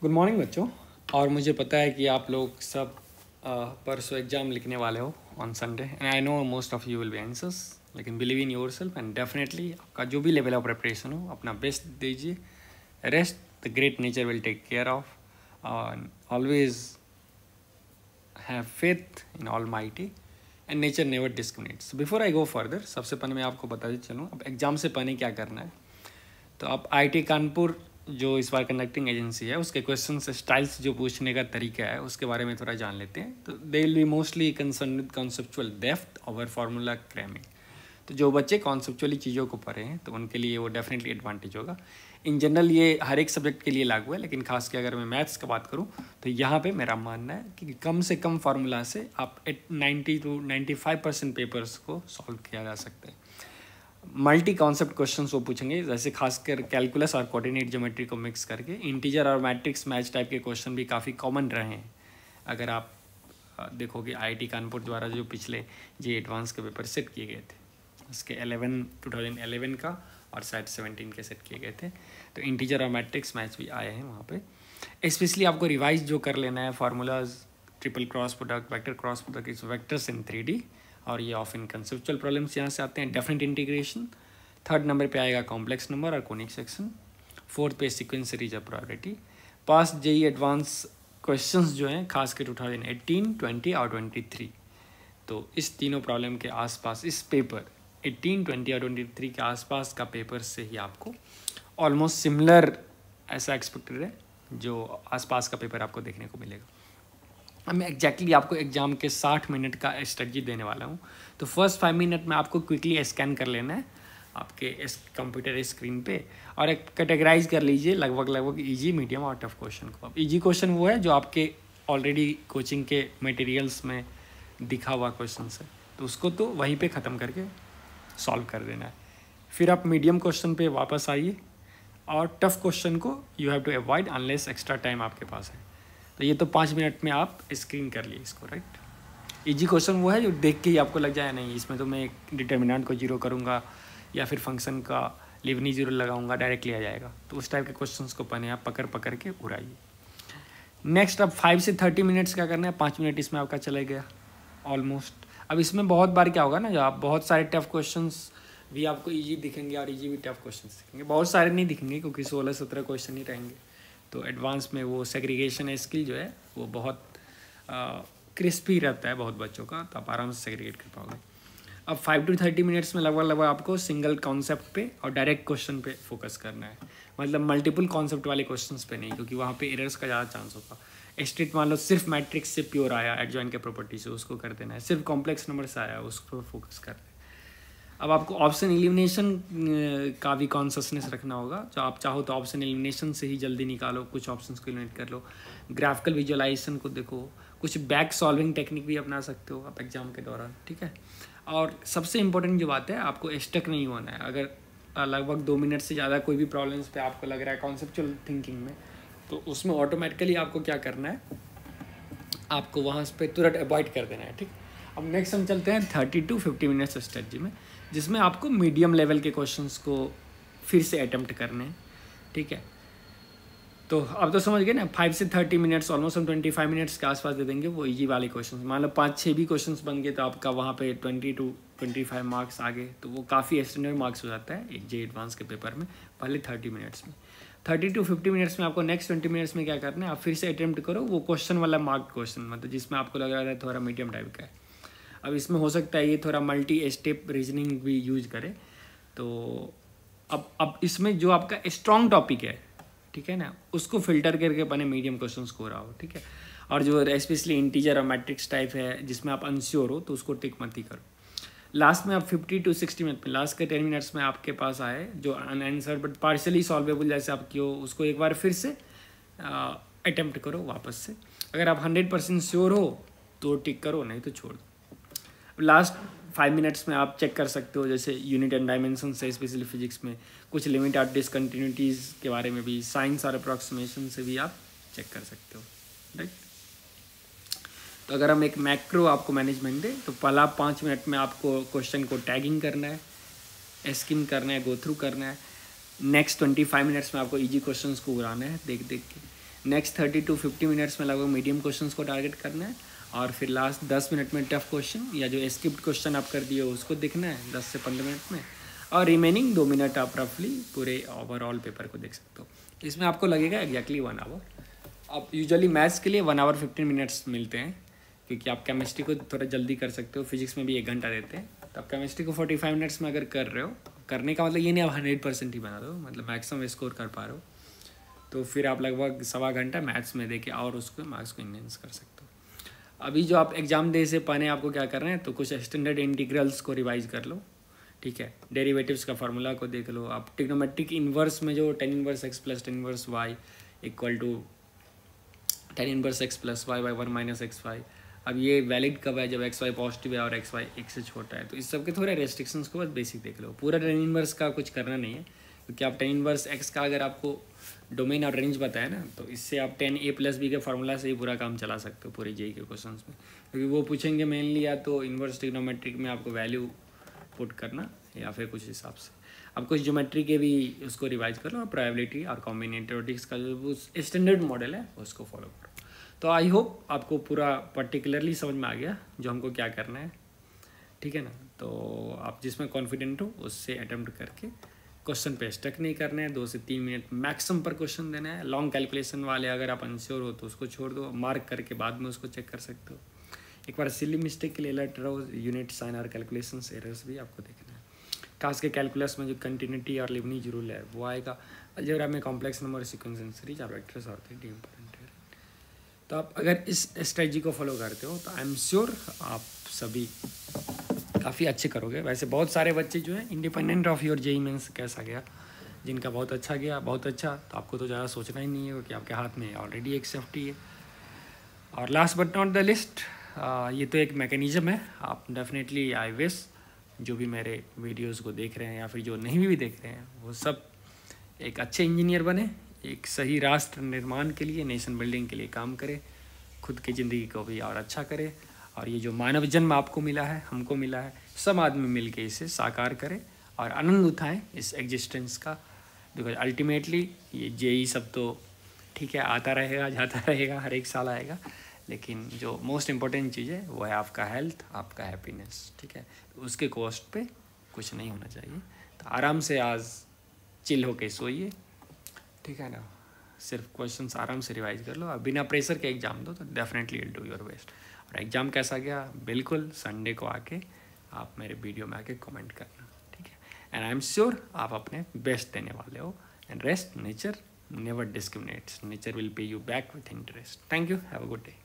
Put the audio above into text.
Good morning बच्चों। और मुझे पता है कि आप लोग सब परसों एग्ज़ाम लिखने वाले हो on Sunday and I know most of you will be answers, लेकिन believe in yourself and definitely आपका जो भी लेवल ऑफ प्रिपरेशन हो अपना बेस्ट दीजिए। Rest the great nature will take care of. Always have faith in almighty and nature never discriminates. Before I go further, सबसे पहले मैं आपको बताते चलूँ अब एग्ज़ाम से पहले क्या करना है। तो आप IIT कानपुर जो इस बार कंडक्टिंग एजेंसी है उसके क्वेश्चन स्टाइल्स जो पूछने का तरीका है उसके बारे में थोड़ा जान लेते हैं। तो they will be mostly concern with conceptual depth और फार्मूला क्रैमिंग। तो जो बच्चे कॉन्सेप्चुअली चीज़ों को पढ़े हैं तो उनके लिए वो डेफिनेटली एडवांटेज होगा। इन जनरल ये हर एक सब्जेक्ट के लिए लागू है, लेकिन खास के अगर मैं मैथ्स का बात करूँ तो यहाँ पे मेरा मानना है कि कम से कम फार्मूला से आप 90 to 95% पेपर्स को सॉल्व किया जा सकता है। मल्टी कॉन्सेप्ट क्वेश्चंस वो पूछेंगे, जैसे खासकर कैलकुलस और कोऑर्डिनेट ज्योमेट्री को मिक्स करके इंटीजर और मैट्रिक्स मैच टाइप के क्वेश्चन भी काफ़ी कॉमन रहे हैं। अगर आप देखोगे IIT कानपुर द्वारा जो पिछले जे एडवांस के पेपर सेट किए गए थे उसके 2011 का और शायद 17 के सेट किए गए थे, तो इंटीजर और मैट्रिक्स मैच भी आए हैं वहाँ पे। स्पेशली आपको रिवाइज जो कर लेना है formulas, triple cross product, vector cross product, इस वेक्टर्स इन 3D, और ये ऑफ इन कंसेप्चुअल प्रॉब्लम्स यहाँ से आते हैं। डेफिनेट इंटीग्रेशन, थर्ड नंबर पे आएगा कॉम्प्लेक्स नंबर और कोनिक सेक्शन, फोर्थ पे sequence series of probability. Pass JEE advance questions जो हैं खास के 2018, 20 और 23, तो इस तीनों प्रॉब्लम के आसपास इस पेपर 18, 20 और 23 के आसपास का पेपर से ही आपको ऑलमोस्ट सिमिलर ऐसा एक्सपेक्टेड है जो आसपास का पेपर आपको देखने को मिलेगा। अब मैं एग्जैक्टली आपको एग्जाम के 60 मिनट का स्ट्रेटजी देने वाला हूँ। तो फर्स्ट 5 मिनट में आपको क्विकली स्कैन कर लेना है आपके इस कंप्यूटर स्क्रीन पे और एक कैटेगराइज कर लीजिए लगभग इजी, मीडियम और टफ क्वेश्चन को। अब इजी क्वेश्चन वो है जो आपके ऑलरेडी कोचिंग के मटेरियल्स में दिखा हुआ क्वेश्चन है, तो उसको तो वहीं पे ख़त्म करके सॉल्व कर देना है। फिर आप मीडियम क्वेश्चन पे वापस आइए और टफ क्वेश्चन को you have to avoid unless extra time आपके पास है। तो ये तो 5 मिनट में आप स्क्रीन कर लिए इसको, राइट। इजी क्वेश्चन वो है जो देख के ही आपको लग जाए नहीं इसमें तो मैं एक डिटर्मिनेंट को जीरो करूँगा या फिर फंक्शन का लिवनी जीरो लगाऊंगा डायरेक्टली आ जाएगा। तो उस टाइप के क्वेश्चंस को पहले आप पकड़ के उड़ाइए। नेक्स्ट अब 5 से 30 मिनट्स क्या करना है, 5 मिनट इसमें आपका चले गया ऑलमोस्ट। अब इसमें बहुत बार क्या होगा ना, जो आप बहुत सारे टफ क्वेश्चंस भी आपको ईजी दिखेंगे और ईजी भी टफ क्वेश्चन दिखेंगे, बहुत सारे नहीं दिखेंगे क्योंकि 16-17 क्वेश्चन ही रहेंगे। तो एडवांस में वो सेग्रीगेशन स्किल जो है वो बहुत क्रिस्पी रहता है बहुत बच्चों का, तो आप आराम से सेग्रीगेट कर पाओगे। अब 5 to 30 मिनट्स में लगभग आपको सिंगल कॉन्सेप्ट पे और डायरेक्ट क्वेश्चन पे फोकस करना है, मतलब मल्टीपल कॉन्सेप्ट वाले क्वेश्चंस पे नहीं, क्योंकि वहाँ पे एरर्स का ज़्यादा चांस होगा। स्ट्रिक्ट मान लो सिर्फ मैट्रिक्स से प्योर आया एडजॉइन के प्रॉपर्टी से, उसको कर देना है। सिर्फ कॉम्प्लेक्स नंबर से आया उसको फोकस कर देना है। अब आपको ऑप्शन एलिमिनेशन का भी कॉन्शसनेस रखना होगा। जो आप चाहो तो ऑप्शन एलिमिनेशन से ही जल्दी निकालो, कुछ ऑप्शंस को एलिमिनेट कर लो, ग्राफिकल विजुअलाइजेशन को देखो, कुछ बैक सॉल्विंग टेक्निक भी अपना सकते हो आप एग्जाम के दौरान, ठीक है। और सबसे इंपॉर्टेंट जो बात है, आपको स्टक नहीं होना है। अगर लगभग 2 मिनट से ज़्यादा कोई भी प्रॉब्लम्स पे आपको लग रहा है कॉन्सेप्चुअल थिंकिंग में, तो उसमें ऑटोमेटिकली आपको क्या करना है, आपको वहाँ पे तुरंत अवॉइड कर देना है, ठीक। अब नेक्स्ट हम चलते हैं 30 to 50 मिनट्स स्ट्रेटजी में, जिसमें आपको मीडियम लेवल के क्वेश्चंस को फिर से अटेम्प्ट करने हैं, ठीक है। तो अब तो समझ गए ना, 5 से 30 मिनट्स ऑलमोस्ट हम 25 मिनट्स के आसपास दे देंगे वो इजी वाले क्वेश्चंस। मान लो 5-6 भी क्वेश्चंस बन गए तो आपका वहाँ पे 20 to 25 मार्क्स आ गए, तो वो काफ़ी स्टैंडर्ड मार्क्स हो जाता है एक जे एडवांस के पेपर में पहले 30 मिनट्स में। 30 to 50 मिनट्स में आपको नेक्स्ट 20 मिनट्स में क्या करना है, आप फिर से अटेम्प्ट करो वो क्वेश्चन वाला मार्क क्वेश्चन, मतलब जिसमें आपको लग रहा है थोड़ा मीडियम टाइप का है। अब इसमें हो सकता है ये थोड़ा मल्टी स्टेप रीजनिंग भी यूज करे। तो अब इसमें जो आपका स्ट्रॉन्ग टॉपिक है, ठीक है ना, उसको फिल्टर करके अपने मीडियम क्वेश्चन को रहा हो, ठीक है। और जो स्पेशली इंटीजर और मैट्रिक्स टाइप है जिसमें आप अनश्योर हो तो उसको टिक मत ही करो। लास्ट में आप 50 to 60 मिनट में, लास्ट के 10 मिनट्स में आपके पास आए जो अनआंसर बट पार्शली सॉल्वेबल जैसे आप किए हो, उसको एक बार फिर से अटेम्प्ट करो वापस से। अगर आप 100% श्योर हो तो टिक करो, नहीं तो छोड़ दो। लास्ट 5 मिनट्स में आप चेक कर सकते हो, जैसे यूनिट एंड डायमेंशन से स्पेशली फिजिक्स में कुछ लिमिट और डिसकंटिन्यूटीज़ के बारे में भी, साइंस और अप्रॉक्सीमेशन से भी आप चेक कर सकते हो, राइट। तो अगर हम एक मैक्रो आपको मैनेजमेंट दें तो पहला 5 मिनट में आपको क्वेश्चन को टैगिंग करना है, स्किम करना है, गो थ्रू करना है। नेक्स्ट 25 मिनट्स में आपको ईजी क्वेश्चंस को उड़ाना है देख देख के। नेक्स्ट 30 to 50 मिनट्स में लगभग मीडियम क्वेश्चंस को टारगेट करना है, और फिर लास्ट 10 मिनट में टफ क्वेश्चन या जो स्किप्ड क्वेश्चन आप कर दिए उसको देखना है 10 से 15 मिनट में, और रिमेनिंग 2 मिनट आप रफली पूरे ओवरऑल पेपर को देख सकते हो। इसमें आपको लगेगा एग्जैक्टली 1 आवर। आप यूजुअली मैथ्स के लिए 1 आवर 15 मिनट्स मिलते हैं, क्योंकि आप केमिस्ट्री को थोड़ा जल्दी कर सकते हो, फिजिक्स में भी 1 घंटा देते हैं। तो आप केमिस्ट्री को 45 मिनट्स में अगर कर रहे हो, करने का मतलब ये नहीं आप 100% ही बना दो, मतलब मैक्सिमम स्कोर कर पा रहे हो, तो फिर आप लगभग 1.25 घंटा मैथ्स में देके और उसको मार्क्स को इन्हेंस कर सकते हो। अभी जो आप एग्जाम दे से पहले आपको क्या करना है, तो कुछ स्टैंडर्ड इंटीग्रल्स को रिवाइज कर लो, ठीक है। डेरिवेटिव्स का फार्मूला को देख लो। आप ट्रिग्नोमेट्रिक इन्वर्स में जो tan inverse x plus tan inverse y equal to tan inverse x plus y by 1 minus x y, अब ये वैलिड कब है, जब एक्स वाई पॉजिटिव है और एक्स वाई एक से छोटा है। तो इस सब के थोड़े रेस्ट्रिक्शंस को बस बेसिक देख लो। पूरा tan इन्वर्स का कुछ करना नहीं है, क्योंकि आप tan इन्वर्स x का अगर आपको डोमेन और रेंज बताया ना, तो इससे आप tan a प्लस बी के फार्मूला से ही पूरा काम चला सकते हो पूरे जेई के क्वेश्चन में, क्योंकि वो पूछेंगे मेनली या तो इन्वर्स ट्रिग्नोमेट्रिक में आपको वैल्यू पुट करना, या फिर कुछ हिसाब से आप कुछ ज्योमेट्री के भी उसको रिवाइज कर लो, और प्रोबेबिलिटी और कॉम्बिनेटोरिक्स का जो स्टैंडर्ड मॉडल है उसको फॉलो करो। तो आई होप आपको पूरा पर्टिकुलरली समझ में आ गया जो हमको क्या करना है, ठीक है ना। तो आप जिसमें कॉन्फिडेंट हो उससे अटेम्प्ट करके क्वेश्चन पे स्टक नहीं करना है, 2 से 3 मिनट मैक्सिमम पर क्वेश्चन देना है। लॉन्ग कैलकुलेशन वाले अगर आप अनश्योर हो तो उसको छोड़ दो, मार्क करके बाद में उसको चेक कर सकते हो। एक बार सिली मिस्टेक के लिए अलर्ट रहो, यूनिट साइन और कैलकुलेशन एरर्स भी आपको देखना है। खास के कैलकुलस में जो कंटिन्यूटी और लिबनीज रूल है वो आएगा। अलजेब्रा में complex number, sequence and series और वेक्टर्स और 3D इंपॉर्टेंट है। तो आप अगर इस स्ट्रेटजी को फॉलो करते हो तो आई एम श्योर आप सभी काफ़ी अच्छे करोगे। वैसे बहुत सारे बच्चे जो है independent of your JEE Mains कैसा गया, जिनका बहुत अच्छा गया, बहुत अच्छा, तो आपको तो ज़्यादा सोचना ही नहीं है, क्योंकि आपके हाथ में ऑलरेडी एक सेफ्टी है। और last but not the list, ये तो एक मैकेनिज़्म है। आप डेफिनेटली आई विश जो भी मेरे वीडियोस को देख रहे हैं या फिर जो नहीं भी देख रहे हैं वो सब एक अच्छे इंजीनियर बने, एक सही राष्ट्र निर्माण के लिए, नेशन बिल्डिंग के लिए काम करे, खुद की ज़िंदगी को भी और अच्छा करे, और ये जो मानव जन्म आपको मिला है, हमको मिला है, सब आदमी मिल के इसे साकार करें और आनंद उठाएं इस एग्जिस्टेंस का। बिकॉज अल्टीमेटली ये जेई सब तो ठीक है आता रहेगा जाता रहेगा, हर एक साल आएगा, लेकिन जो मोस्ट इम्पोर्टेंट चीज़ है वो है आपका हेल्थ, आपका हैप्पीनेस, ठीक है। तो उसके कॉस्ट पे कुछ नहीं होना चाहिए। तो आराम से आज चिल होके सोइए, ठीक है ना। सिर्फ क्वेश्चंस आराम से रिवाइज कर लो और बिना प्रेशर के एग्ज़ाम दो, तो definitely will do your best. और एग्ज़ाम कैसा गया बिल्कुल संडे को आके आप मेरे वीडियो में आके कमेंट करना, ठीक है। एंड आई एम श्योर आप अपने बेस्ट देने वाले हो। And rest nature never discriminates. Nature will pay you back with interest. Thank you. Have a good day.